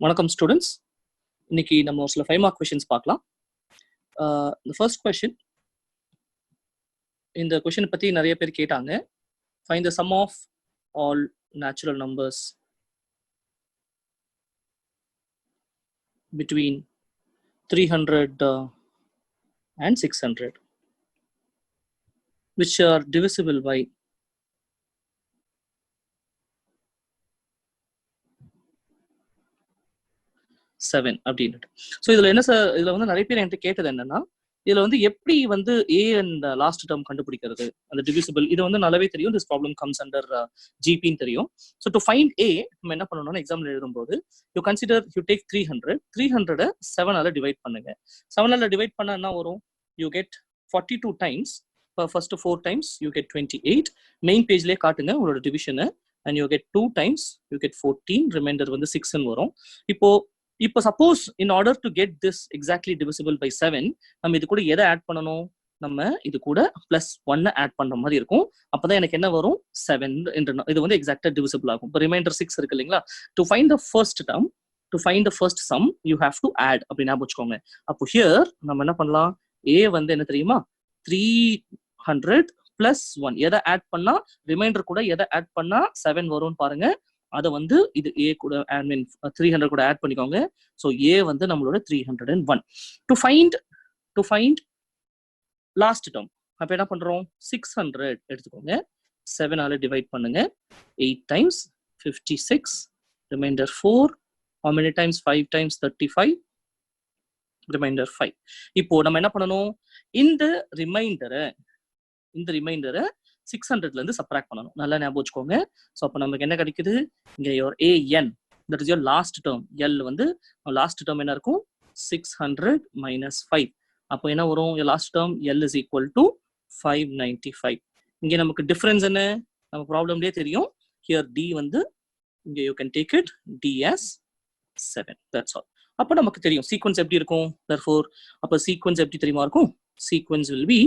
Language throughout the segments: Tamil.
வணக்கம் ஸ்டூடெண்ட்ஸ். இன்னைக்கு நம்ம ஒரு சில 5 மார்க் கொஷின்ஸ் பார்க்கலாம். The first question, இந்த கொஷின் பத்தி நிறைய பேர் கேட்டாங்க. Find the sum of all natural numbers between 300 and 600 which are divisible by 7 அப்படின்ட்டு. ஸோ இதுல என்ன சார், இதுல வந்து நிறைய பேர் என்கிட்ட கேட்டது என்னன்னா, இதுல வந்து எப்படி வந்து ஏ அண்ட் லாஸ்ட் டேர்ம் கண்டுபிடிக்கிறது, அந்த டிவிசிபிள். இது வந்து நல்லாவே தெரியும். திஸ் ப்ராப்ளம் கம்ஸ் அண்டர் ஜிபின்னு தெரியும். ஸோ டு ஃபைண்ட் ஏ நம்ம என்ன பண்ணணும்னா, எக்ஸாம்பிள் எழுதும்போது யூ கன்சிடர் யூ டேக் 300 7ஆல டிவைட் பண்ணுங்க. 7ஆல டிவைட் பண்ணா என்ன வரும்? You get 42 times. First 4 times you get 28. Main பேஜ்லேயே காட்டுங்க உங்களோட டிவிஷனை. And you get 2 times you get 14. Reminder வந்து 6ன்னு வரும். இப்போ suppose in order to get this exactly divisible by 7, நம்ம இது கூட எதை ஆட் பண்ணணும்? நம்ம இது கூட +1 ஆட் பண்ற மாதிரி இருக்கும். அப்பதான் எனக்கு என்ன வரும்? 7 என்று. இது வந்து எக்ஸாக்டா டிவிசிபிள் ஆகும். இப்போ ரிமைண்டர் 6 இருக்கு இல்லைங்களா? To find the first term, to find the first sum, you have to add அப்படின்னு வச்சுக்கோங்க. அப்போ ஹியர் நம்ம என்ன பண்ணலாம்? ஏ வந்து என்ன தெரியுமா? 300 + 1. எதை ஆட் பண்ணா, ரிமைண்டர் கூட எதை ஆட் பண்ணா 7 வரும்னு பாருங்க. அதை வந்து இது ஏ கூட, ஐ மீன் 300 கூட ஆட் பண்ணிக்கோங்க. ஸோ ஏ வந்து நம்மளோட 301. டு ஃபைண்ட் லாஸ்ட் டேர்ம், அப்போ என்ன பண்றோம்? 600 எடுத்துக்கோங்க. 7ஆல டிவைட் பண்ணுங்க. 8 times 56. Reminder 4. how many times? 5 times 35. Reminder 5. இப்போ நம்ம என்ன பண்ணணும்? இந்த ரிமைண்டரை 600ல இருந்து சப்ராக்ட் பண்ணணும். நல்லா ஞாபகம் வச்சுக்கோங்க. ஸோ அப்போ நமக்கு என்ன கிடைக்குது? இங்க your AN, that is your last term. L வந்து லாஸ்ட் டேர்ம் என்ன இருக்கும்? 600 - 5. அப்போ என்ன வரும்? Last term L is equal to 595. இங்க நமக்கு டிஃபரன்ஸ் என்ன? நம்ம ப்ராப்ளம்லேயே தெரியும். ஹியர் டி வந்து இங்க you can take it t as 7. That's all. அப்போ நமக்கு தெரியும் சீக்வன்ஸ் எப்படி இருக்கும். therefore அப்போ சீக்வன்ஸ் எப்படி தெரியுமா இருக்கும்? சீக்வன்ஸ் வில் பி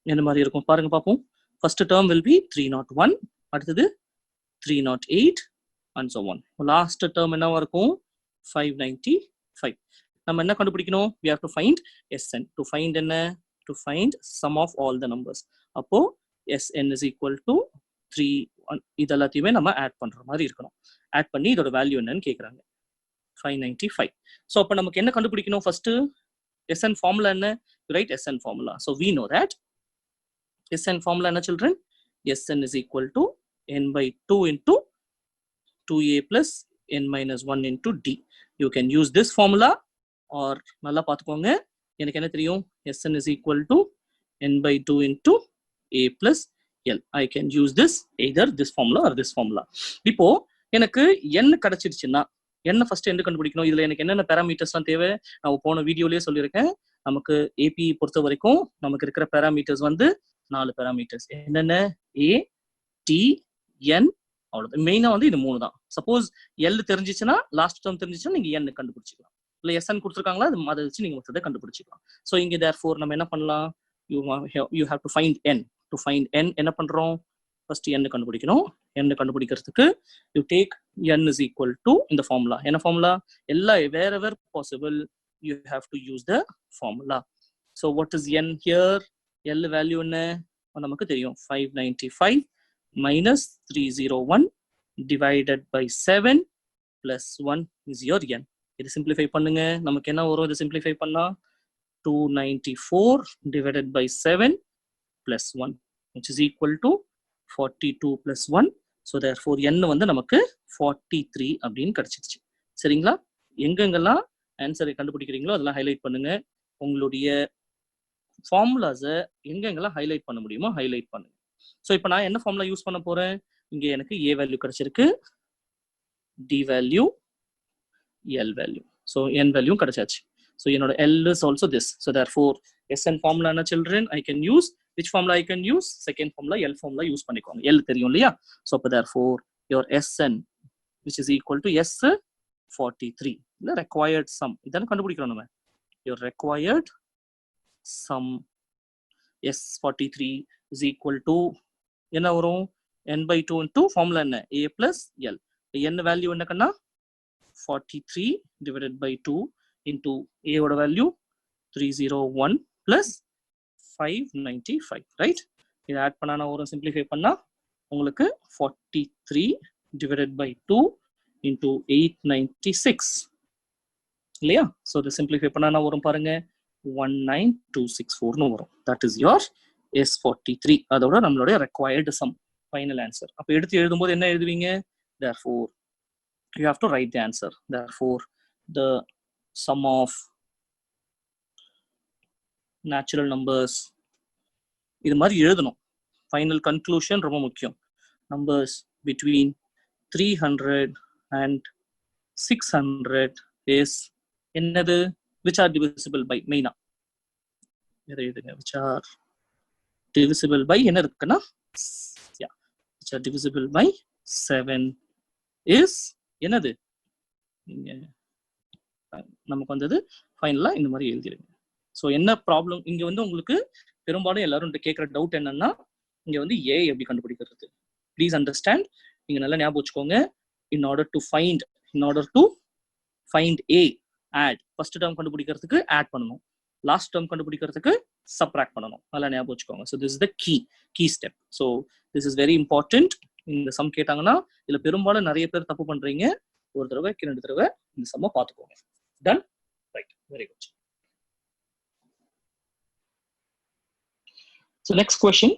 என்ன மாதிரி இருக்கும் பாருங்க பார்ப்போம். ஃபர்ஸ்ட் டேர்ம் வில் பி 301, அடுத்தது 308 and so on. Last term என்னவா இருக்கும்? 595. நம்ம என்ன கண்டுபிடிக்கணும்? we have to find SN. to find என்ன? to find sum of all the numbers. அப்போ SN is equal to 3. இது எல்லாத்தையுமே நம்ம ஆட் பண்ற மாதிரி இருக்கணும். ஆட் பண்ணி இதோட வேல்யூ என்னன்னு கேக்குறாங்க. 595. ஸோ அப்போ நமக்கு என்ன கண்டுபிடிக்கணும்? ஃபர்ஸ்ட் SN ஃபார்முலா என்ன? Right SN formula. So we know that SN formula என்ன children? SN is equal to n/2 into 2a plus n-1 into d. You can use this formula or நல்லா பார்த்துக்கோங்க. எனக்கு என்ன தெரியும்? SN is equal to n/2 into a plus l. I can use this either this formula or this formula. இப்போ எனக்கு n கிடைச்சிருச்சுன்னா என்ன ஃபர்ஸ்ட் எந்த கண்டுபிடிக்கணும்? இதுல எனக்கு என்னென்ன பேராமீட்டர்ஸ்லாம் தேவை? நான் போன வீடியோலயே சொல்லியிருக்கேன். நமக்கு ஏபி பொறுத்த வரைக்கும் நமக்கு இருக்கிற பேராமீட்டர்ஸ் வந்து 4 பேராமீட்டர்ஸ். என்னென்ன? ஏ, டி, என். அவ்வளவுதான். மெயினா வந்து இது 3 தான். சப்போஸ் எல் தெரிஞ்சிச்சுன்னா, லாஸ்ட் டேர்ம் தெரிஞ்சிச்சுன்னா நீங்க என் கண்டுபிடிச்சிக்கலாம். இல்ல எஸ்என் கொடுத்துருக்காங்களா, அதை வச்சு நீங்க மொத்தத்தை கண்டுபிடிச்சிக்கலாம். ஸோ இங்க therefore நம்ம என்ன பண்ணலாம்? You have to find N. To find N என்ன பண்றோம்? ஃபர்ஸ்ட் என் கண்டுபிடிக்கணும். என் கண்டுபிடிக்கிறதுக்கு you take N is equal to இந்த ஃபார்முலா. என்ன ஃபார்முலா? எல்லா wherever possible you have to use the formula. So what is n here? L value என்ன நமக்கு தெரியும். 595 minus 301 divided by 7 plus 1 is your n. இது சிம்பிளிஃபை பண்ணுங்க. நமக்கு என்ன வரும்? இது சிம்பிளிஃபை பண்ணா 294 divided by 7 plus 1 which is equal to 42 plus 1. So therefore n வந்து நமக்கு 43 அப்படின்னு கிடைச்சிருச்சு. சரிங்களா? எங்கெங்கெல்லாம் ஆன்சரை கண்டுபிடிக்கிறீங்களோ அதெல்லாம் ஹைலைட் பண்ணுங்க. உங்களுடைய ஃபார்முலாஸை எங்கெங்கெல்லாம் ஹைலைட் பண்ண முடியுமோ ஹைலைட் பண்ணுங்க. ஸோ இப்போ நான் என்ன ஃபார்முலா யூஸ் பண்ண போறேன்? இங்கே எனக்கு ஏ வேல்யூ கிடைச்சிருக்கு, D value, L value. So N value கிடைச்சாச்சு. ஸோ என்னோட L is also this. So therefore S N formula என்ன children? I can use which formula? I can use second formula, L formula use பண்ணிக்கோங்க. எல் தெரியும் இல்லையா? ஸோ அப்போ therefore your S N which is equal to S 43. இல்லை ரெக்வயர்ட் சம் இதான கண்டுபிடிக்கிறோம் நம்ம. Your required sum S43 is equal to என்ன வரும்? n/2 into formula என்ன? a plus l. n value என்ன கண்ணா? 43 divided by 2 into a ஓட வேல்யூ 301 plus 595, right? இதை ஆட் பண்ணா நான் ஒரு சிம்பிளிஃபை பண்ணா உங்களுக்கு 43 divided by 2 into 896 இல்லையா? ஸோ இதை சிம்பிளிஃபை பண்ணா நான் வரும் பாருங்க 19264 வரும். That is your S43. அதோட நம்மளுடைய required sum final answer. அப்போ எடுத்து எழுதும்போது என்ன எழுதுவீங்க? Therefore you have to write the answer. Therefore the sum of natural numbers இது மாதிரி எழுதணும். ஃபைனல் கன்க்ளூஷன் ரொம்ப முக்கியம். நம்பர்ஸ் பிட்வீன் 300 and 600 இஸ் என்னது? which are divisible by மெயினா எதை எழுதுங்க? which are divisible by என்ன இருக்குன்னா which are divisible by 7 is என்னது? நமக்கு வந்தது ஃபைனலா இந்த மாதிரி எழுதிடுங்க. ஸோ என்ன ப்ராப்ளம் இங்க வந்து உங்களுக்கு பெரும்பாலும் எல்லாரும் கேட்குற டவுட் என்னன்னா இங்க வந்து ஏ எப்படி கண்டுபிடிக்கிறது? ப்ளீஸ் அண்டர்ஸ்டாண்ட், நீங்க நல்லா ஞாபகம் வச்சுக்கோங்க. In order to find a add, first term கண்டுபிடிக்கிறதுக்கு ஆட் பண்ணணும், லாஸ்ட் டேர்ம் கண்டுபிடிக்கிறதுக்கு சப்ராக்ட் பண்ணணும். நல்லா ஞாபகம் வச்சுக்கோங்க. So this is the key step. So this is very important. இந்த சம் கேட்டாங்கன்னா இதுல பெரும்பாலும் நிறைய பேர் தப்பு பண்றீங்க. ஒரு தடவை 2 தடவை இந்த சம்மை பார்த்துக்கோங்க. Done, right, very good. So next question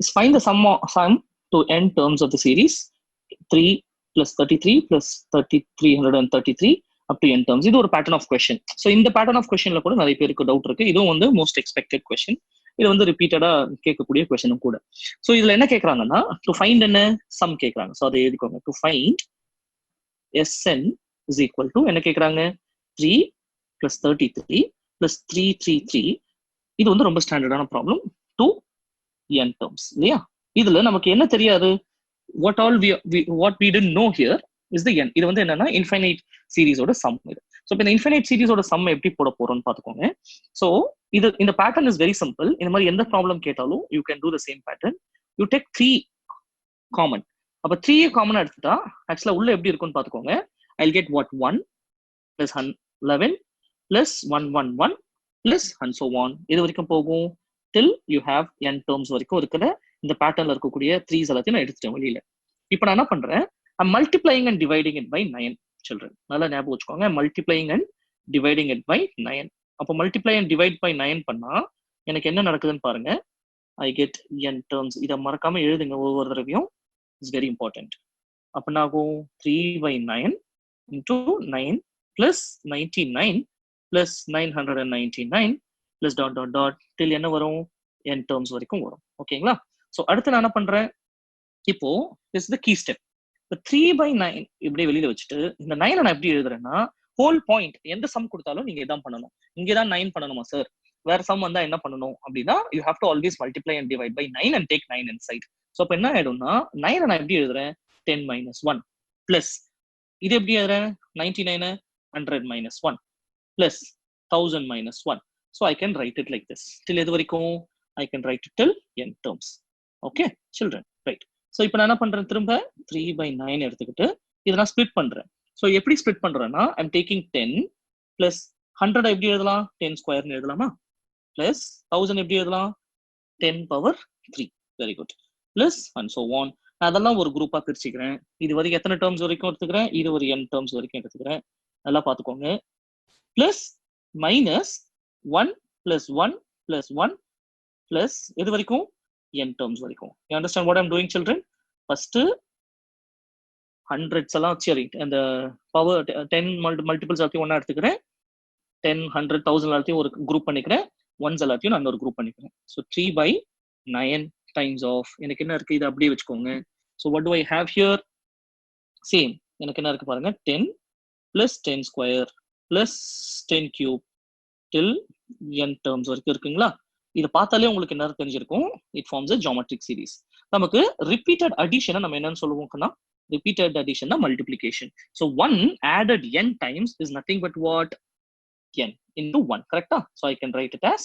is find the sum to n terms of the series 3 plus 33 plus 333 up to n terms. இது ஒரு pattern of question. So இந்த pattern of questionல கூட நிறைய பேருக்கு டவுட் இருக்கு. இதுவும் வந்து most expected question. இது வந்து ரிப்பீட்டடா கேட்கக்கூடிய கொஸ்டினும் கூட. ஸோ இதுல என்ன கேட்கறாங்கன்னா டு ஃபைண்ட் என்ன சம் கேட்கறாங்க. ஸோ அதை எழுதிக்கோங்க. To find Sn is equal to என்ன கேட்கறாங்க? 3 plus 33 plus 333. இது வந்து ரொம்ப ஸ்டாண்டர்டான ப்ராப்ளம். 2 n terms இல்லையா? இதுல நமக்கு என்ன தெரியாது? what we didn't know here is the n. இது வந்து என்னன்னா இன்ஃபைனைட் சீரிஸோட சம். இது ஸோ இப்போ இந்த இன்ஃபைனைட் சீரிஸோட சம் எப்படி போட போறோம்னு பார்த்துக்கோங்க. ஸோ இது இந்த பேட்டர்ன் இஸ் வெரி சிம்பிள். இந்த மாதிரி எந்த ப்ராப்ளம் கேட்டாலும் you can do the same pattern. You take 3 common. அப்போ 3 காமன் எடுத்துட்டா ஆக்சுவலா உள்ள எப்படி இருக்கும்னு பார்த்துக்கோங்க. I'll get what 1 plus 11 plus 111 plus and so on. இது வரைக்கும் போகும் till you have n terms வரைக்கும் இருக்கிற இந்த பேட்டர்ன்ல இருக்கக்கூடிய 3s எல்லாத்தையும் நான் எடுத்துட்டேன் வெளியில. இப்போ நான் என்ன பண்றேன்? I'm multiplying and dividing it by 9 children. நல்லா ஞாபகம் வச்சுக்கோங்க. multiplying and dividing it by 9. அப்போ multiply and divide by 9 பண்ணா எனக்கு என்ன நடக்குதுன்னு பாருங்க. I get n terms. இதை மறக்காம எழுதுங்க ஒவ்வொரு தடவையும். It's very important. அப்போ நான் ஆகும் 3 by 9 into 9 plus 99 plus 999 plus dot dot dot till என்ன வரும்? n terms வரைக்கும் வரும். ஓகேங்களா? ஸோ அடுத்து நான் என்ன பண்றேன்? இப்போ this is the key step. இப்போ 3 by 9 இப்படியே வெளியில வச்சுட்டு இந்த 9 நான் எப்படி எழுதுறேன்னா ஹோல் பாயிண்ட் எந்த சம் கொடுத்தாலும் நீங்க இதான் பண்ணணும். இங்கதான் 9 பண்ணணுமா சார்? வேற சம் வந்தா என்ன பண்ணணும் அப்படின்னா you have to always multiply and divide by 9 and take 9 inside. So அப்போ என்ன ஆயிடும்னா 9 நான் எப்படி எழுதுறேன்? 10 minus 1 plus இது எப்படி எழுதுறேன்? 99 100 minus 1 plus 1000 minus 1. So I can write it like this. Till எது வரைக்கும்? I can write it till n terms. Okay, children, right. So இப்போ நான் என்ன பண்றேன்? திரும்ப 3 by 9 எடுத்துக்கிட்டு இதை நான் ஸ்பிளிட் பண்றேன். ஸோ எப்படி ஸ்பிளிட் பண்றேன்னா I'm taking 10 plus 100 எப்படி எழுதலாம்? 10 ஸ்கொயர்னு எழுதலாமா? plus 1000 எப்படி எழுதலாம்? 10 power 3. Very good. plus and so on. நான் அதெல்லாம் ஒரு குரூப்பா பிரிச்சுக்கிறேன். இது வரைக்கும் எத்தனை டேர்ம்ஸ் வரைக்கும் எடுத்துக்கிறேன்? இது ஒரு n டேர்ம்ஸ் வரைக்கும் எடுத்துக்கிறேன். நல்லா பார்த்துக்கோங்க. plus minus 1 plus 1 plus 1 plus எது வரைக்கும்? n terms வரைக்கும். You understand what I'm doing, children? First hundreds எல்லாம் சரி அந்த பவர் 10 மல்டிபிள்ஸ் எல்லாத்தையும் ஒண்ணா எடுத்துக்கிறேன். 10 100 1000 எல்லாத்தையும் ஒரு குரூப் பண்ணிக்கிறேன். ஒன்ஸ் எல்லாத்தையும் நான் ஒரு குரூப் பண்ணிக்கிறேன். ஸோ 3 by 9 டைம்ஸ் ஆஃப் எனக்கு என்ன இருக்கு? இது அப்படியே வச்சுக்கோங்க. So what do I have here? Same எனக்கு என்ன இருக்கு பாருங்க. 10 plus 10 square plus 10 cube till n terms வரைக்கும் இருக்குங்களா? இதை பார்த்தாலே உங்களுக்கு என்ன தெரிஞ்சிருக்கும்? It forms a geometric series. நமக்கு ரிப்பீட்டட் அடிஷனை நம்ம என்னன்னு சொல்லுவோம்னா repeated addition multiplication. So 1 added n times is nothing but what? n into 1. கரெக்டா? So I can write it as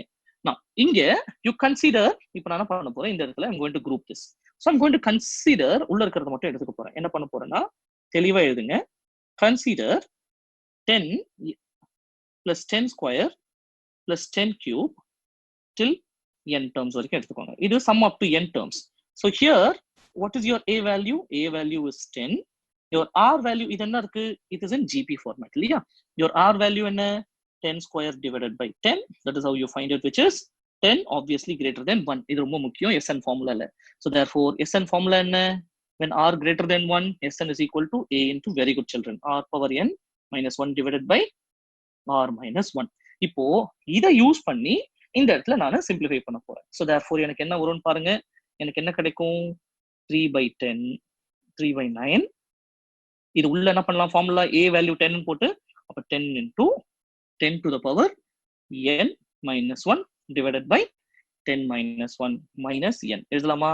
n. Now இங்க you consider இப்போ நான் என்ன பண்ண போறேன்? இந்த இடத்துல I'm going to group this. So I'm going to consider உள்ள இருக்கிறத மட்டும் எடுத்துக்க போறேன். என்ன பண்ண போறேன்னா தெளிவா எழுதுங்க. consider 10 plus 10 square plus 10 cube till n terms வரைக்கும் எடுத்துக்கோங்க. இது sum up to n terms. So here, what is your a value? A value is 10. Your r value, இது என்ன இருக்கு? It is in GP format, இல்லையா? Your r value என்ன? 10 square divided by 10. That is how you find it, which is 10 obviously greater than 1. இது ரொம்ப முக்கியம் SN formula. So therefore, SN formula என்ன? When r greater than 1, Sn is equal to a into, very good children, r power n minus 1 divided by r minus 1. இப்போ இதை யூஸ் பண்ணி இந்த இடத்துல நான் சிம்பிளிஃபை பண்ண போறேன். ஸோ தேர்ஃபோர் எனக்கு என்ன வரும்னு பாருங்க. எனக்கு என்ன கிடைக்கும்? 3/10, 3/9. இது உள்ள என்ன பண்ணலாம்? ஃபார்முலா a வேல்யூ 10 போட்டு, அப்போ 10 into 10 to the power n minus 1 divided by 10 minus 1 minus n. எழுதலாமா?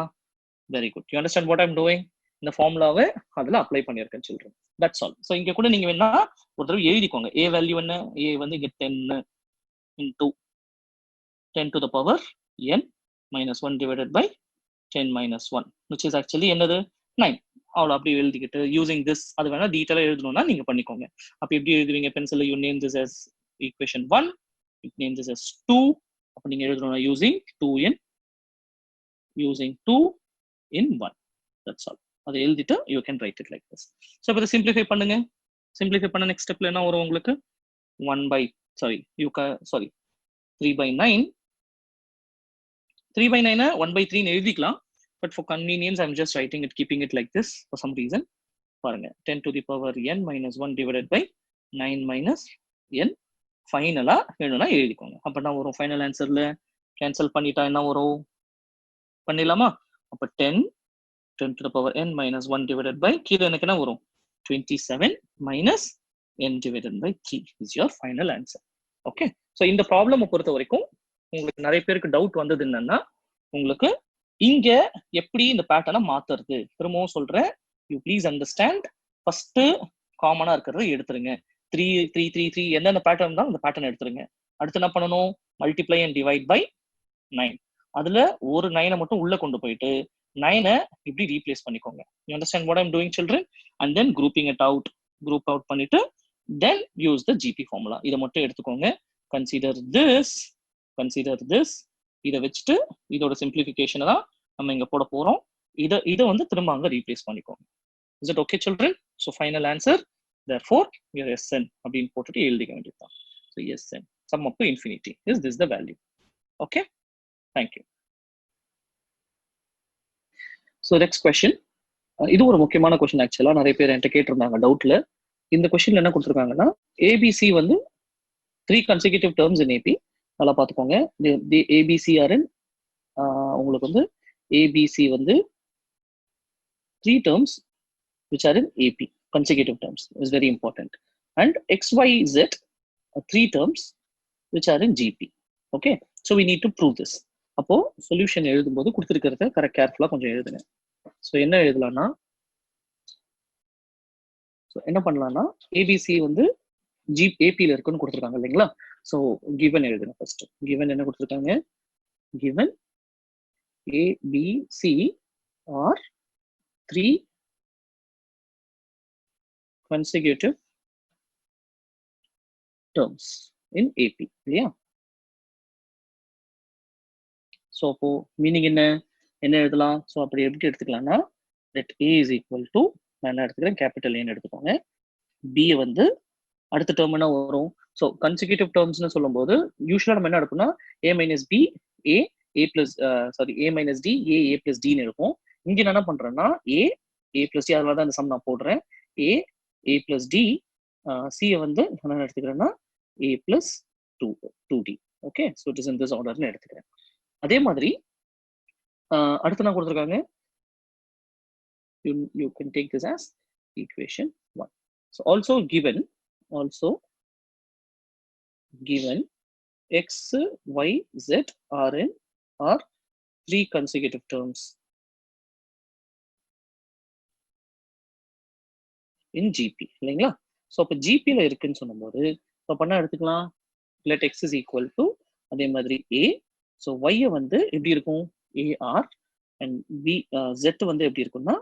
Very good. You understand what I'm doing? இந்த ஃபார்முலாவை அதில் அப்ளை பண்ணியிருக்கேன் சில்ட்ரன். That's all. ஸோ இங்கே கூட நீங்கள் வேணா ஒரு தடவை எழுதிக்கோங்க. a வேல்யூ என்ன? a வந்து இங்கே 10 into 10 to the power n minus 1 divided by 10 minus 1, which is actually என்னது? 9. அவ்வளோ அப்படி எழுதிக்கிட்டு யூசிங் திஸ், அது வேணா டீட்டெயிலாக எழுதணும்னா நீங்கள் பண்ணிக்கோங்க. அப்போ எப்படி எழுதுவீங்க? Pencil you name this as equation 1, you name this as 2. அப்போ நீங்கள் எழுதணும்னா using 2 in 1. That's all. அதை எழுதிட்டு you can write it like this. So இப்போ இதை சிம்பிளிஃபை பண்ணுங்க. சிம்பிளிஃபை பண்ண நெக்ஸ்ட் ஸ்டெப்ல என்ன வரும் உங்களுக்கு? 3/9. 3/9 1/3 எழுதிக்கலாம். But for convenience, I'm just writing it, keeping it like this for some reason. பாருங்க, 10 to the power n minus 1 divided by 9 minus n. ஃபைனலா வேணும்னா எழுதிக்கோங்க. அப்ப என்ன வரும்? ஃபைனல் ஆன்சர்ல கேன்சல் பண்ணிட்டா என்ன வரும்? பண்ணிடலாமா? அப்ப 10 to the power n minus 1 divided by, கீழே எனக்கு என்ன வரும்? 27 minus n divided by 3 is your final answer. Okay. So இந்த ப்ராப்ளம் பொறுத்த வரைக்கும் உங்களுக்கு நிறைய பேருக்கு டவுட் வந்தது என்னன்னா, உங்களுக்கு இங்க எப்படி இந்த பேட்டர்னை மாத்துறது? திரும்பவும் சொல்றேன், யூ ப்ளீஸ் அண்டர்ஸ்டாண்ட். ஃபர்ஸ்ட் காமனா இருக்கிறத எடுத்துருங்க. 3 3 3 3 என்னென்ன பேட்டர்ன் தான் அந்த பேட்டர்ன் எடுத்துருங்க. அடுத்து என்ன பண்ணணும்? Multiply and divide by 9. அதுல ஒரு 9 மட்டும் உள்ள கொண்டு போயிட்டு 9 இப்படி ரீப்ளேஸ் பண்ணிக்கோங்க. You understand what I am doing children? And then grouping it out, group out பண்ணிட்டு then use the GP formula. இதை மட்டும் எடுத்துக்கோங்க. Consider this. இதை வச்சுட்டு இதோட சிம்பிளிஃபிகேஷனை தான் நம்ம இங்க போட போறோம். இதை வந்து திரும்ப அங்க ரீப்ளேஸ் பண்ணிக்கோங்க. Is it okay children? So final answer therefore your Sn அப்படின்னு போட்டுட்டு எழுதிக்க வேண்டியதுதான். So Sn sum up to infinity, is this the value? Okay, thank you. So next question, இது ஒரு முக்கியமான கொஸ்டின். ஆக்சுவலா நிறைய பேர் என்கிட்ட கேட்டிருந்தாங்க டவுட்ல. இந்த கொஸ்டின்ல என்ன கொடுத்துருக்காங்கன்னா, ஏபிசி வந்து 3 consecutive terms in AP. நல்லா பார்த்துக்கோங்க. the ABC are in உங்களுக்கு வந்து ABC வந்து 3 terms which are in AP, consecutive terms is very important, and XYZ 3 terms which are in GP. Okay, so we need to prove this. அப்போ சொல்யூஷன் எழுதும்போது கொடுத்துருக்கிறத கரெக்ட் கேர்ஃபுல்லா கொஞ்சம் எழுதுங்க. ஸோ என்ன எழுதலாம்னா, என்ன பண்ணலாம்னா, ஏபிசி வந்து ஏபியில் இருக்குன்னு கொடுத்துருக்காங்க இல்லைங்களா? ஸோ கிவன் எழுதுங்க ஃபர்ஸ்ட். கிவன் என்ன கொடுத்துருக்காங்க? Given ABC are 3 consecutive terms in AP, இல்லையா? ஸோ அப்போ மீனிங் என்ன எழுதலாம்? ஸோ அப்படி எப்படி எடுத்துக்கலாம்னா, let A is equal to, நான் என்ன எடுத்துக்கிறேன்? கேபிட்டல் ஏன்னு எடுத்துக்கோங்க. B வந்து அடுத்த டேர்ம் என்ன வரும்? ஸோ கன்சிக்யூட்டிவ் டேர்ம்ஸ்னு சொல்லும்போது யூஸ்வலாக நம்ம என்ன எடுப்போம்னா, A minus B, A plus A minus D, A plus D ன்னு இருக்கும். இங்க நான் என்ன பண்றேன்னா, A plus D, அதனால தான் இந்த சம் நான் போடுறேன். A plus D, C வந்து நான் என்ன எடுத்துக்கிறேன்னா A plus 2D. Okay, so it is in this ஆர்டர்னு எடுத்துக்கிறேன். அதே மாதிரி அடுத்து என்ன கொடுத்துருக்காங்க? You can take this as equation 1. So also given X, Y, Z are 3 consecutive terms in GP, இல்லைங்களா? ஸோ அப்போ ஜிபியில் இருக்குன்னு சொல்லும்போது இப்போ பண்ண எடுத்துக்கலாம். let X is equal to, அதே மாதிரி A. ஸோ Y வந்து எப்படி இருக்கும்? AR, and B Z வந்து எப்படி இருக்கும்னா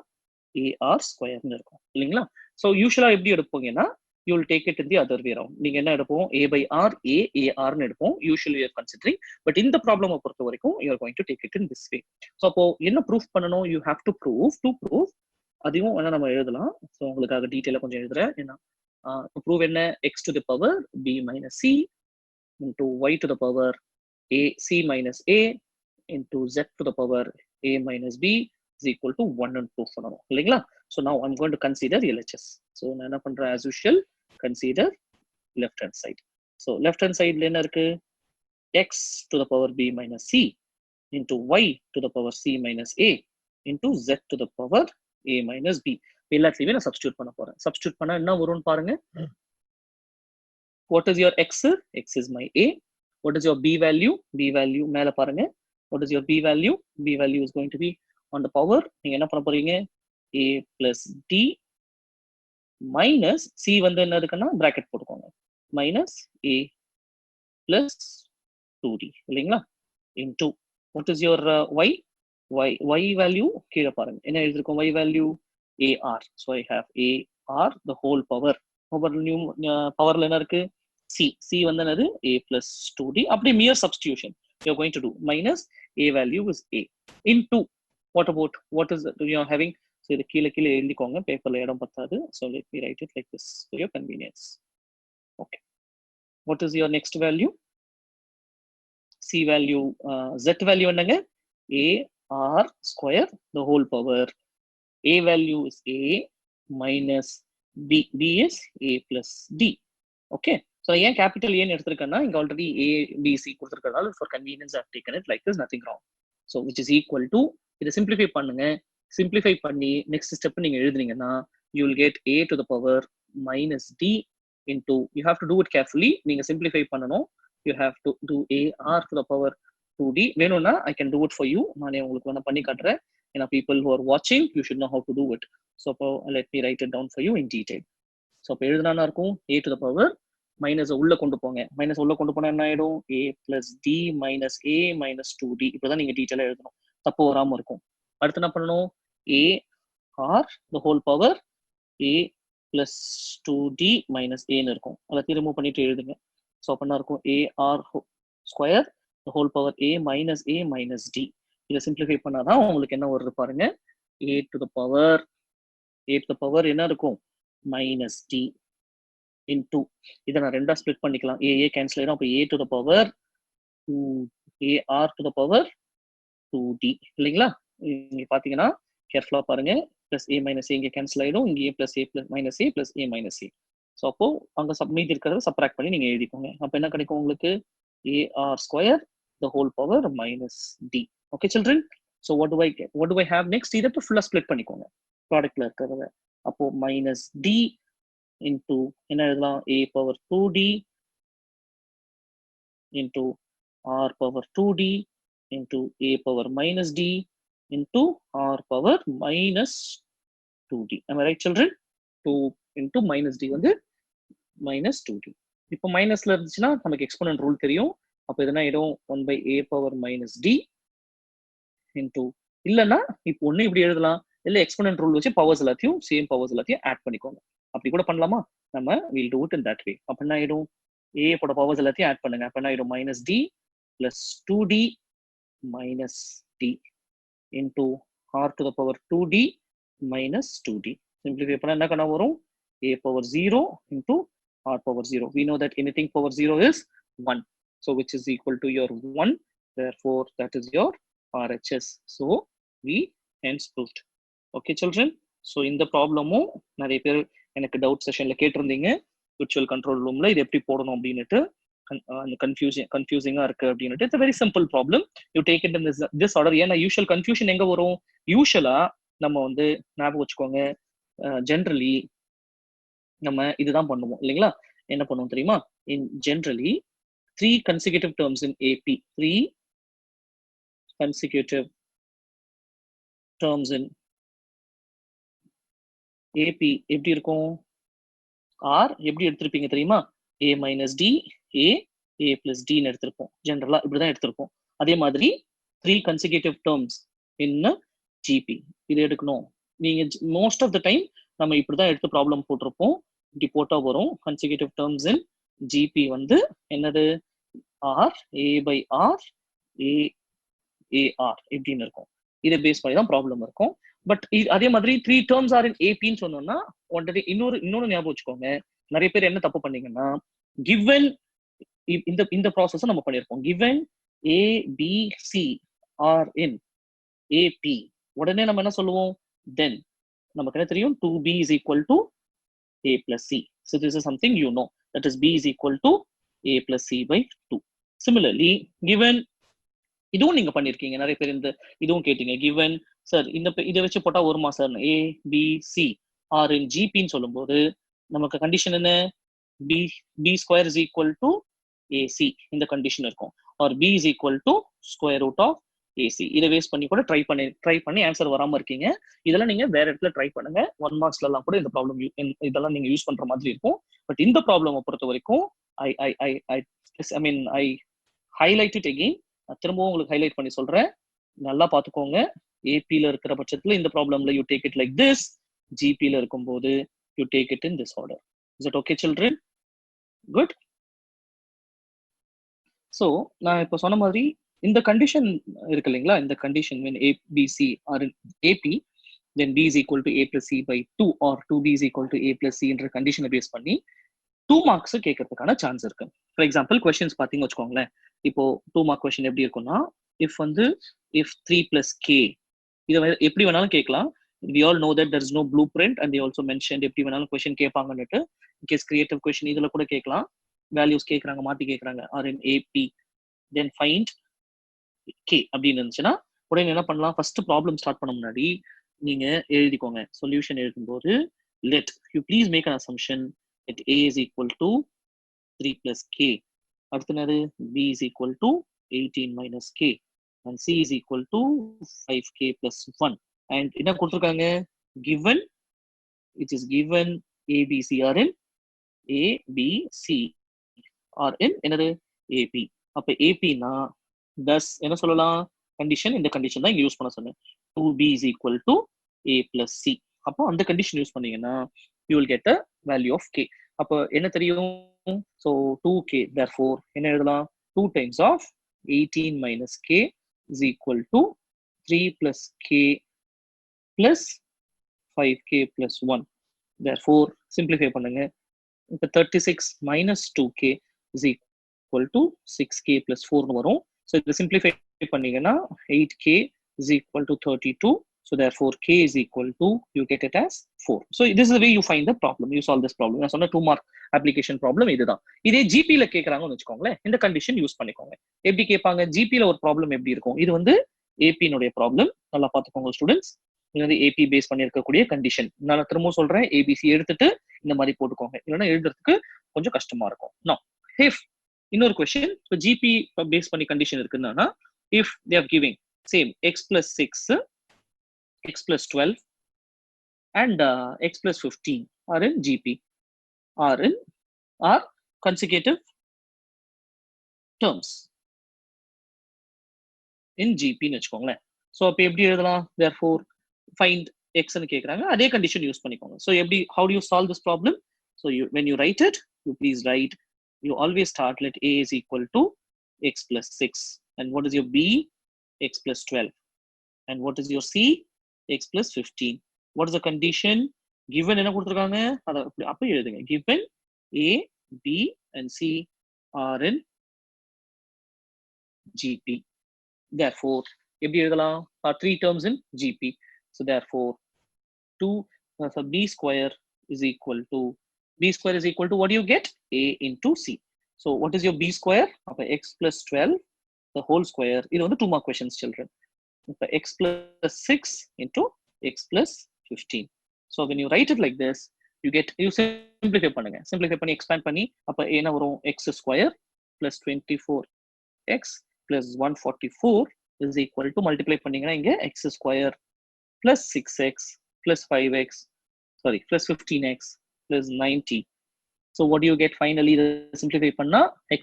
AR ஸ்கொயர்னு இருக்கும் இல்லைங்களா? ஸோ யூஸ்வலா எப்படி எடுப்போங்கன்னா you will take it in the other way round. நீங்க என்ன எடுப்போம்? A by R, A, ARன்னு எடுப்போம். Usually you are considering. But இந்த ப்ராப்ளமை பொறுத்த வரைக்கும் you are going to take it in this way. So அப்போ என்ன ப்ரூஃப் பண்ணணும்? யூ ஹேவ் டு ப்ரூவ் அதையும் வேணா நம்ம எழுதலாம். ஸோ உங்களுக்காக டீட்டெயிலாக கொஞ்சம் எழுதுறேன். ஏன்னா ப்ரூவ் என்ன? X to the power B minus C into Y to the power C minus A into Z to the power A minus B is equal to 1 and proof பண்ணணும் இல்லைங்களா? So now I'm going to consider LHS. So நான் என்ன பண்றேன்? As usual, consider left hand side. So left hand sideல என்ன இருக்கு? X to the power B minus C into Y to the power C minus A into Z to the power A minus B. எல்லாத்தையுமே நான் சப்ஸ்டியூட் பண்ண போறேன். சப்ஸ்டியூட் பண்ணா என்ன வரும்னு பாருங்க. What is your X? X is my A. What is your B value? B value மேல பாருங்க. What is your B value? B value is going to be on the power. நீங்க என்ன பண்ண போறீங்க? A plus D minus C வந்து என்ன இருக்குன்னா bracket போட்டுக்கோங்க. minus A plus 2D இல்லைங்களா? into what is your Y? Y value கீழே பாருங்க. என்ன எழுதிருக்கோம்? Y value AR. So I have AR the whole power. பவர்ல என்ன இருக்கு? C வந்து என்னது? A plus 2D. அப்படி mere substitution you're going to do. Minus A value is A into what is that you are having? So இது கீழே எழுதிக்கோங்க. பேப்பர்ல இடம் பத்தாது. So let me write it like this for your convenience. Okay. What is your next value? C value, Z value என்னங்க? AR square the whole power. A value is A minus B is A plus D. Okay. So ஏன் கேபிட்டல் ஏன்னு எடுத்திருக்கேன்னா இங்க already ABC கொடுத்திருக்கறதால for convenience I've taken it like this, nothing wrong. So which is equal to, இதை simplify பண்ணுங்க. Simplify பண்ணி next step நீங்க எழுதுனீங்கன்னா you will get A to the power minus D into, you have to do it carefully. நீங்க simplify பண்ணணும். You have to do AR to the power 2D. வேணும்னா I can do it for you. நானே உங்களுக்கு வேணா பண்ணி காட்டுறேன். ஏன்னா people who are watching, you should know how to do it. So let me write it down for you in detail. So அப்போ எழுதுனா இருக்கும் A to the power minus உள்ள கொண்டு போங்க. மைனஸ் உள்ள கொண்டு போனா என்ன ஆயிடும்? A plus D minus A minus 2D. இப்பதான் நீங்க டீட்டெயிலா எழுதணும். தப்பு வராம இருக்கும். அடுத்து என்ன பண்ணணும்? A R the whole power A plus 2D minus A ன்னு இருக்கும். அதை ரிமூவ் பண்ணிட்டு எழுதுங்க. ஸோ அப்போ என்ன இருக்கும்? AR square the whole power A minus D. இதை சிம்பிளிஃபை பண்ணாதான் உங்களுக்கு என்ன வருது பாருங்க. A to the power என்ன இருக்கும்? minus D into, இதை நான் ரெண்டா ஸ்பிளிட் பண்ணிக்கலாம். A கேன்சல் ஆயிடும். அப்போ A to the power 2 AR to the power 2D இல்லைங்களா? இங்க பாத்தீங்கன்னா கேர்ஃபுல்லா பாருங்க. பிளஸ் A minus A இங்க கேன்சல் ஆயிடும். இங்கே plus A minus A plus A minus A. So அப்போ அங்க மீதி இருக்கிறத சப்ராக்ட் பண்ணி நீங்க எழுதிக்கோங்க. அப்போ என்ன கிடைக்கும் உங்களுக்கு? AR square the whole power minus D. Okay children? So what do I have next? இதை ஃபுல்லா ஸ்பிளிட் பண்ணிக்கோங்க ப்ராடக்ட்ல இருக்கிறத. அப்போ minus D into என்ன எழுதலாம்? A power 2D into R power 2D into A power minus D into R power minus 2D. Am I right children? 2 into minus D வந்து minus 2D. இப்போ மைனஸ்ல இருந்துச்சுன்னா நமக்கு எக்ஸ்போனன்ட் ரூல் தெரியும். அப்போ இது என்ன ஆயிடும்? 1 by A power minus D into, இல்லைன்னா இப்போ ஒண்ணு இப்படி எழுதலாம். இல்லை எக்ஸ்போனன்ட் ரூல் வச்சு பவர்ஸ் எல்லாத்தையும் சேம் பவர்ஸ் எல்லாத்தையும் ஆட் பண்ணிக்கோங்க. அப்படி கூட பண்ணலாமா? நம்ம we'll do it in that way. அப்ப என்ன ஆயிடும்? A போட பவர்ஸ் எல்லாத்தையும் ஆட் பண்ணுங்க. அப்ப என்ன ஆயிடும்? minus D plus 2D minus D into R to the power 2D minus 2D. Simplify பண்ணா என்ன கணக்கு வரும்? A power 0 into R power 0. We know that anything power 0 is 1. So which is equal to your 1. Therefore that is your RHS. So we hence proved. Okay children? So இந்த ப்ராப்ளமும் நிறைய பேர் எனக்கு டவுட் செஷன்ல கேட்டிருந்தீங்க. விர்ச்சுவல் கண்ட்ரோல் ரூம்ல இது எப்படி போடணும் அப்படின்னுட்டு கன்ஃபியூசிங்கா இருக்கு அப்படின்னுட்டு. It's very simple problem. You take it in this order. ஏன்னா யூஷுவல் கன்ஃபியூஷன் எங்க வரும்? யூஷுவலா நம்ம வந்து ஞாபகம் வச்சுக்கோங்க, ஜென்ரலி நம்ம இதுதான் பண்ணுவோம் இல்லைங்களா? என்ன பண்ணுவோம் தெரியுமா? இன் generally 3 consecutive terms in AP, 3 consecutive terms in AP எப்படி இருக்கும்? R எப்படி எடுத்திருப்பீங்க தெரியுமா? A minus D, A plus D ன்னு எடுத்திருப்போம். ஜெனரலா இப்படிதான் எடுத்திருப்போம். அதே மாதிரி 3 consecutive terms in GP இது எடுக்கணும். நீங்க மோஸ்ட் ஆஃப் த டைம் நம்ம இப்படிதான் எடுத்து ப்ராப்ளம் போட்டிருப்போம். இப்படி போட்டா வரும் கன்சிக்யூட்டிவ் டேர்ம்ஸ் இன் ஜிபி வந்து என்னது r a by r a a r இப்படின்னு இருக்கும். இதை பேஸ் பண்ணி தான் ப்ராப்ளம் இருக்கும். பட் அதே மாதிரி 3 டேர்ம்ஸ் ஆர் இன் ஏபின்னு சொன்னோம்னா ஆல்ரெடி இன்னொன்னு ஞாபகம் வச்சுக்கோங்க. நிறைய பேர் என்ன தப்பு பண்ணீங்கன்னா கிவன் இந்த ப்ராசஸ் நம்ம பண்ணிருப்போம். கிவன் ஏ பி சி ஆர் இன் ஏபி உடனே நம்ம என்ன சொல்லுவோம் தென் நமக்கு என்ன தெரியும் 2b is equal to a plus c. So this is something you know, that is b is equal to a plus c by 2. Similarly given இதுவும் நீங்க பண்ணிருக்கீங்க, நிறைய பேர் இந்த இதுவும் கேட்டீங்க. கிவன் சார் இதை வச்சு போட்டா வருமா sir a b c r in ஜிபின்னு சொல்லும்போது நமக்கு கண்டிஷன் என்ன b square is equal to a c இந்த கண்டிஷன் இருக்கும். Or b is equal to square root of a c. இதை வேஸ்ட் பண்ணி கூட ட்ரை பண்ணி ஆன்சர் வராம இருக்கீங்க. இதெல்லாம் நீங்க வேற இடத்துல ட்ரை பண்ணுங்க. 1 மார்க்ஸ்ல எல்லாம் கூட இந்த ப்ராப்ளம் இதெல்லாம் நீங்க யூஸ் பண்ற மாதிரி இருக்கும். பட் இந்த ப்ராப்ளம் பொறுத்த வரைக்கும் ஐ ஹைலைட் இட் அகெயின். திரும்பவும் உங்களுக்கு ஹைலைட் பண்ணி சொல்றேன், நல்லா பாத்துக்கோங்க. ஏபில இருக்கிற பட்சத்துல இந்த ப்ராப்ளம்ல you take it like this, ஜிபில இருக்கும்போது you take it in this order. Is it okay children? Good. So நான் இப்போ சொன்ன மாதிரி இந்த கண்டிஷன் இருக்கு இல்லைங்களா, இந்த condition when a b c are in ap then b is equal to a plus c by 2 or 2b is equal to a plus c என்ற கண்டிஷனை பேஸ் பண்ணி 2 மார்க்ஸ் கேட்கறதுக்கான சான்ஸ் இருக்கு. ஃபார் எக்ஸாம்பிள் கொஸ்டின்ஸ் பார்த்தீங்கன்னு வச்சுக்கோங்களேன். இப்போ 2 மார்க் கொஸ்டின் எப்படி இருக்கும்னா இஃப் 3 plus k இதை எப்படி வேணாலும் கேட்கலாம். we all know that there is no blueprint and they also mentioned எப்படி வேணாலும் கொஸ்டின் கேட்பாங்கன்னுட்டு. இன்கேஸ் கிரியேட்டிவ் கொஸ்டின் இதுல கூட கேட்கலாம். வேல்யூஸ் கேட்கறாங்க, மாத்தி கேட்கறாங்க. ஆர் இன் ஏபி தென் ஃபைண்ட் கே அப்படின்னு இருந்துச்சுன்னா உடனே என்ன பண்ணலாம், ஃபர்ஸ்ட் ப்ராப்ளம் ஸ்டார்ட் பண்ண முன்னாடி நீங்க எழுதிக்கோங்க. சொல்யூஷன் எழுதும்போது let you please make an assumption that a is equal to 3 plus k. அடுத்தது b is equal to 18 minus k and c is equal to 5k plus 1. and என்ன கொடுத்திருக்காங்க, given it is given a b c are in a b c are in என்னது ap. அப்ப ap னா thus என்ன சொல்லலாம், கண்டிஷன் இந்த கண்டிஷன் தான் இங்க யூஸ் பண்ண சொன்னேன். 2b is equal to a plus c. அப்போ அந்த கண்டிஷன் யூஸ் பண்ணீங்கன்னா you will get a value of k. அப்போ என்ன தெரியும், so 2k therefore என்ன எழுதலாம், 2 times of 18 minus k is equal to 3 plus k plus 5k plus 1. therefore simplify பண்ணுங்க. இப்போ 36 minus 2k is equal to 6k plus 4 வரும். so இதை simplify பண்ணீங்கன்னா 8k is equal to 32. so therefore k is equal to, you get it as 4. so this is the way you find the problem, you solve this problem. நான் சொன்ன 2 மார்க் அப்ளிகேஷன் ப்ராப்ளம் இதுதான். இதே ஜிபில கேட்கறாங்கன்னு வச்சுக்கோங்களேன், இந்த கண்டிஷன் யூஸ் பண்ணிக்கோங்க. எப்படி கேட்பாங்க, ஜிபில ஒரு ப்ராப்ளம் எப்படி இருக்கும், இது ஏபினுடைய ப்ராப்ளம். நல்லா பார்த்துக்கோங்க ஸ்டூடெண்ட்ஸ். இது ஏபி பேஸ் பண்ணி இருக்கக்கூடிய கண்டிஷன். நான் திரும்பவும் சொல்றேன், ஏபிசி எடுத்துட்டு இந்த மாதிரி போட்டுக்கோங்க, இல்லைன்னா எழுதுறதுக்கு கொஞ்சம் கஷ்டமா இருக்கும். நோ if இன்னொரு கொஸ்டின், இப்போ ஜிபி பேஸ் பண்ணி கண்டிஷன் இருக்குன்னா if they are giving same x plus 6 x plus 12 and x plus 15 are in gp are consecutive terms in gp ன்னு வச்சுக்கோங்களேன். ஸோ அப்போ எப்படி எழுதலாம், therefore find x ன்னு கேட்குறாங்க, அதே கண்டிஷன் யூஸ் பண்ணிக்கோங்க. ஸோ எப்படி, how do you solve this problem? so when you write it, you please write, you always start let a is equal to x plus 6 and what is your b, x plus 12 and what is your c, x plus 15. what is the condition, given என்ன கொடுத்திருக்காங்க அத அப்ப எழுதுங்க. given a b and c are in gp, therefore எப்படி எழுதலாம், 3 terms in gp. so therefore 2 so b square is equal to what do you get, a into c. so what is your b square, அப்ப x plus 12 the whole square. இது 2 mark questions children. x plus 6 into x plus 15. so when you write it like this, you simplify பண்ணுங்க. simplify பண்ணி expand பண்ணி அப்ப என்ன வரும், x square plus 24x plus 144 is equal to, multiply பண்ணீங்கன்னா இங்க x square plus 6x plus 5x plus 15x plus 90. so what do you get finally, simplify பண்ணா x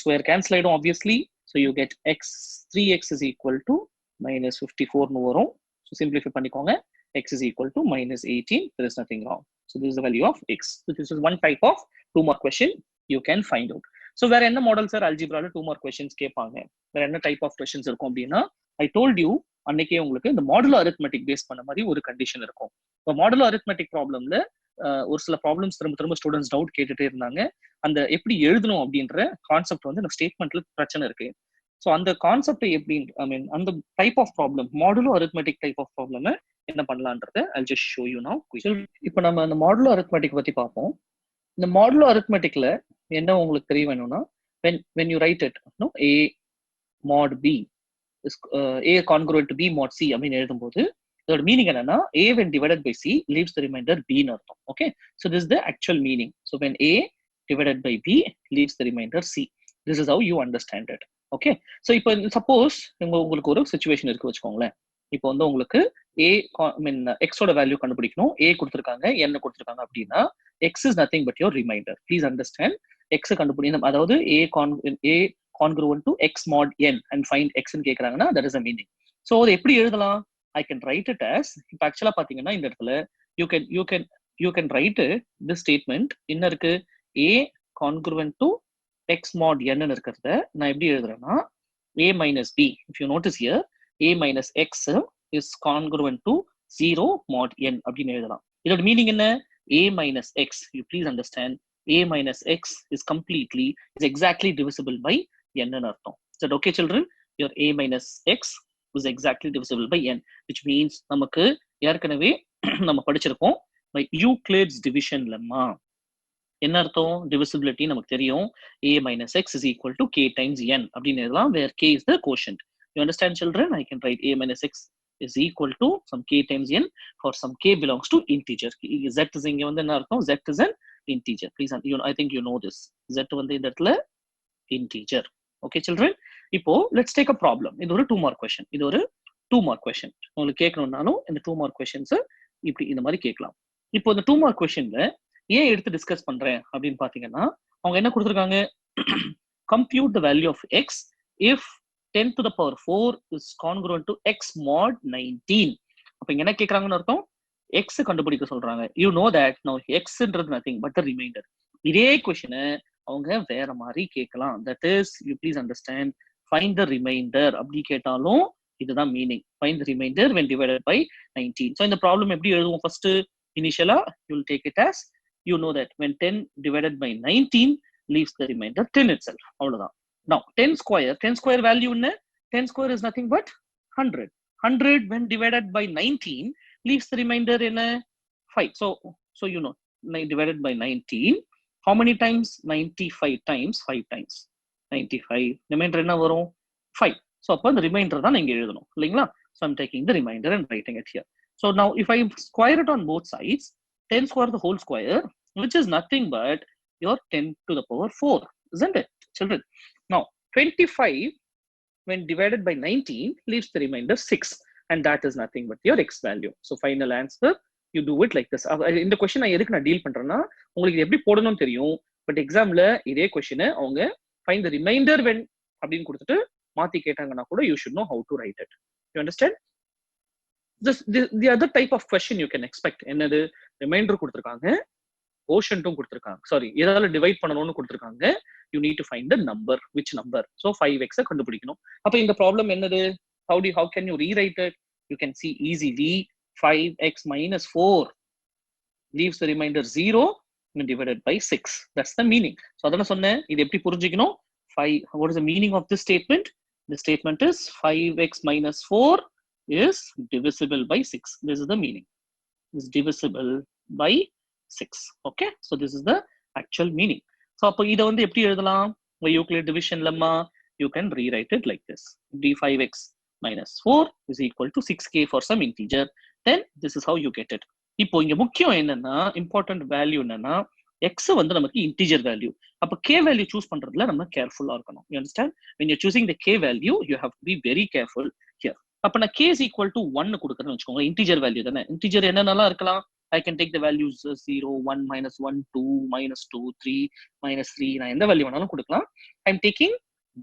square cancel ஆயிடும் obviously. so you get 3x is equal to minus 54 னு வரும். so simplify பண்ணிக்கோங்க. x is equal to minus 18. There is nothing wrong. So this is the value of x. So this is one type of 2 mark question you can find out. So வேற என்ன மாடல் சார் அல்ஜிப்ரால 2 மார்க் கொஸ்டின்ஸ் கேட்பாங்க, வேற என்ன டைப் ஆஃப் கொஸ்டின்ஸ் இருக்கும் அப்படின்னா, ஐ டோல்ட் யூ அன்னைக்கே உங்களுக்கு இந்த மாடுலோ அரித்மெட்டிக் பேஸ் பண்ண மாதிரி ஒரு கண்டிஷன் இருக்கும். இப்போ மாடுலோ அரித்மெட்டிக் ப்ராப்ளம்ல ஒரு சில ப்ராப்ளம்ஸ் திரும்ப திரும்ப ஸ்டூடெண்ட்ஸ் டவுட் கேட்டுட்டே இருந்தாங்க. அந்த எப்படி எழுதணும் அப்படின்ற கான்செப்ட் வந்து இந்த ஸ்டேட்மெண்ட்ல பிரச்சனை இருக்கு. ஸோ அந்த கான்செப்ட் எப்படி, ஐ மீன் அந்த type of problem modulo arithmetic type of problem என்ன பண்ணலான்றத I just show you now. இப்போ நம்ம அந்த மாடுலோ அரித்மெட்டிக் பத்தி பார்ப்போம். இந்த மாடுலோ அரித்மெட்டிக்ல என்ன உங்களுக்கு தெரிய வேணும்னா, when you write it, no, a mod b is a congruent to b mod c அப்படின்னு எழுதும்போது இதோட மீனிங் என்னன்னா, a when divided by c leaves the remainder b ன்னு அர்த்தம். Okay, so this is the actual meaning. So when a divided by b leaves the remainder c, this is how you understand it. Okay, so இப்போ சப்போஸ் உங்களுக்கு ஒரு சுச்சுவேஷன் இருக்கு வச்சுக்கோங்களேன். இப்போ வந்து உங்களுக்கு ஏ மீன் எக்ஸோட வேல்யூ கண்டுபிடிக்கணும், ஏ கொடுத்துருக்காங்க, என்ன கொடுத்துருக்காங்க அப்படின்னா, X is nothing but your remainder. Please understand, X கண்டுபிடிக்கணும், அதாவது A congruent to X mod N and find எக்ஸ்ன்னு கேட்குறாங்கன்னா that is a meaning. So அது எப்படி எழுதலாம்? I can write it as, இப்போ ஆக்சுவலாக பார்த்தீங்கன்னா இந்த இடத்துல you can write this statement என்ன இருக்கு, A congruent to X mod என்னு இருக்கிறத நான் எப்படி எழுதுறேன்னா, a minus b. If you notice here, a minus x is congruent to 0 mod n அப்படின்னு எழுதலாம். இதோட மீனிங் என்ன? a minus x, you please understand, a minus x is exactly divisible by n ன்னு அர்த்தம். Is that okay children? Your a minus x is exactly divisible by n, which means நமக்கு ஏற்கனவே நம்ம படிச்சிருக்கோம் by Euclid's division lemma. என்ன அர்த்தம்? டிவிசிபிலிட்டி நமக்கு தெரியும், a minus x is equal to k times n அப்படின்னு எழுதலாம், where k is the quotient. You understand children? I can write a minus x is equal to some k times n for some k belongs to integer. z is இங்க வந்து என்ன அர்த்தம்? z is an integer. Please, I think you know this. z வந்து இந்த இடத்துல integer. Okay children, இப்போ let's take a problem. இது ஒரு 2 mark question. இது ஒரு 2 mark question. உங்களுக்கு கேட்கணும்னாலும் இந்த 2 mark questions இப்படி இந்த மாதிரி கேட்கலாம். இப்போ இந்த 2 mark questionல ஏன் எடுத்து டிஸ்கஸ் பண்றேன் அப்படின்னு பாத்தீங்கன்னா, அவங்க என்ன கொடுத்துருக்காங்க, compute the value of x if 10 to the power 4 is congruent to x mod 19. அப்ப இங்க என்ன கேக்குறாங்கன்னு அர்த்தம், x கண்டுபிடிக்க சொல்றாங்க. You know that now xன்றது nothing but the remainder. இதே கொஸ்டினை அவங்க வேற மாதிரி கேட்கலாம். That is, you please understand, find the remainder அப்படி கேட்டாலும் இதுதான் meaning, find the remainder when divided by 19. So இந்த ப்ராப்ளம் எப்படி எழுதுவோம்? ஃபர்ஸ்ட் இனிஷியலா you will take it as, you know that when 10 divided by 19 leaves the remainder 10 itself. அவ்வளவுதான். Now 10 square value என்ன? 10 square is nothing but 100. 100 when divided by 19 leaves the remainder in a 5. So you know, divided by 19, how many times? 95 times 5 times 95. Remainder என்ன வரும்? 5. So அப்ப the remainder தான் இங்க எழுதணும் இல்லைங்களா? So I'm taking the remainder and writing it here. So now if I square it on both sides, 10 square the whole square, which is nothing but your 10 to the power 4, isn't it children? Now 25 when divided by 19 leaves the remainder 6, and that is nothing but your x value. So final answer, you do it like this. இந்த question நான் எதுக்கு நான் டீல் பண்றேன்னா, உங்களுக்கு எப்படி போடணும்னு தெரியும், பட் எக்ஸாம்ல இதே கொஸ்டினை அவங்க find the remainder when அப்படின்னு கொடுத்துட்டு மாத்தி கேட்டாங்கன்னா கூட you should know how to write it. You understand? The other type of question you can expect, என்னது, ரிமைண்டர் கொடுத்துருக்காங்க, கோஷன்ட்டும் கொடுத்துருக்காங்க, சாரி ஏதாவது டிவைட் பண்ணணும்னு கொடுத்துருக்காங்க, you need to find the number, which number. So 5x கண்டுபிடிக்கணும். அப்ப இந்த ப்ராப்ளம் என்னது, how can you rewrite it? You can see easily 5x minus 4 leaves the remainder 0 and divided by 6. That's the meaning. So அதான சொன்னேன், இது எப்படி புரிஞ்சுக்கணும்? 5, what is the meaning of this statement? The statement is 5x minus 4 is divisible by 6. This is the meaning. Is divisible by 6. Okay, so this is the actual meaning. So அப்ப இத வந்து எப்படி எழுதலாம்? Euclid division lemma, you can rewrite it like this. d5x minus 4 is equal to 6k for some integer. Then this is how you get it. இப்போ இங்க முக்கியம் என்னன்னா, important value என்னன்னா, x வந்து நமக்கு integer value. அப்ப k value choose பண்றதுல நம்ம கேர்ஃபுல்லா இருக்கணும். You understand? When you're choosing the k value, you have to be very careful here. அப்ப நான் k is equal to 1 கொடுக்கறேன்னு வச்சுக்கோங்க, integer value தானே. integer என்னென்னலாம் இருக்கலாம்? I can take the values 0, 1, minus 1, 2, minus 2, 3, minus 3. நான் எந்த வேல்யூ வேணாலும் கொடுக்கலாம். I'm taking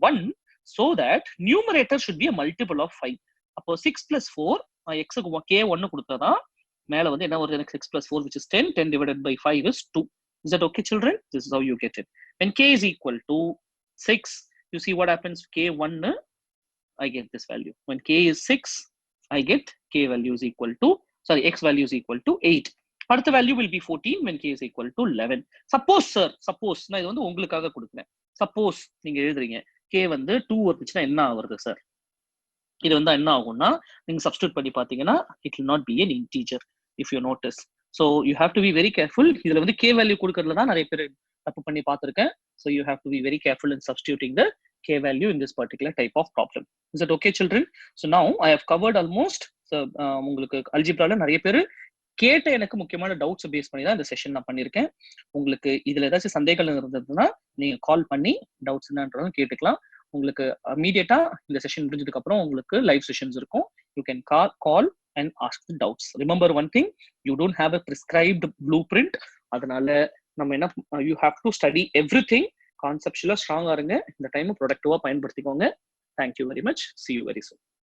1 so that numerator should be a multiple of 5. அப்போ 6 plus 4, x க்கு k 1 கொடுத்தாதான் மேல வந்து என்ன வருது எனக்கு 6 plus 4 which is 10. 10 divided by 5 is 2. Is that okay, children? This is how you get it. When k is equal to 6, you see what happens. K1, I get this value. When k is 6, I get k value is equal to, sorry, x value is equal to 8. அடுத்த value will be 14 when k is equal to 11. Suppose sir, suppose நான் இது வந்து உங்களுக்காக கொடுக்கிறேன். Suppose நீங்க எழுதுறீங்க k வந்து 2 வந்துச்சுன்னா என்ன ஆகுது சார்? இது வந்து என்ன ஆகும்னா நீங்க சப்ஸ்டிட்யூட் பண்ணி பாத்தீங்கன்னா it will not be an integer if you notice. So you have to be very careful. இதுல வந்து k value கொடுக்கறதுல தான் நிறைய பேர் தப்பு பண்ணி பார்த்திருக்கேன். So you have to be very careful in substituting the k value in this particular type of problem. Is that okay, children? So now I have covered almost. So உங்களுக்கு அல்ஜிப்ரால நிறைய பேர் கேட்ட எனக்கு முக்கியமான டவுட்ஸ் பேஸ் பண்ணி தான் இந்த செஷன் நான் பண்ணியிருக்கேன். உங்களுக்கு இதுல ஏதாச்சும் சந்தேகங்கள் இருந்ததுன்னா நீங்க கால் பண்ணி டவுட்ஸ் என்னன்றதும் கேட்டுக்கலாம். உங்களுக்கு இமீடியட்டா இந்த செஷன் முடிஞ்சதுக்கு அப்புறம் உங்களுக்கு லைவ் செஷன்ஸ் இருக்கும். You can call and ask the doubts. Remember one thing, you don't have a prescribed blue print. அதனால நம்ம என்ன, you have to study everything. கான்செப்சுவலா ஸ்ட்ராங்கா இருங்க. இந்த டைம் ப்ரொடக்டிவா பயன்படுத்திக்கோங்க. Thank you very much. See you very soon.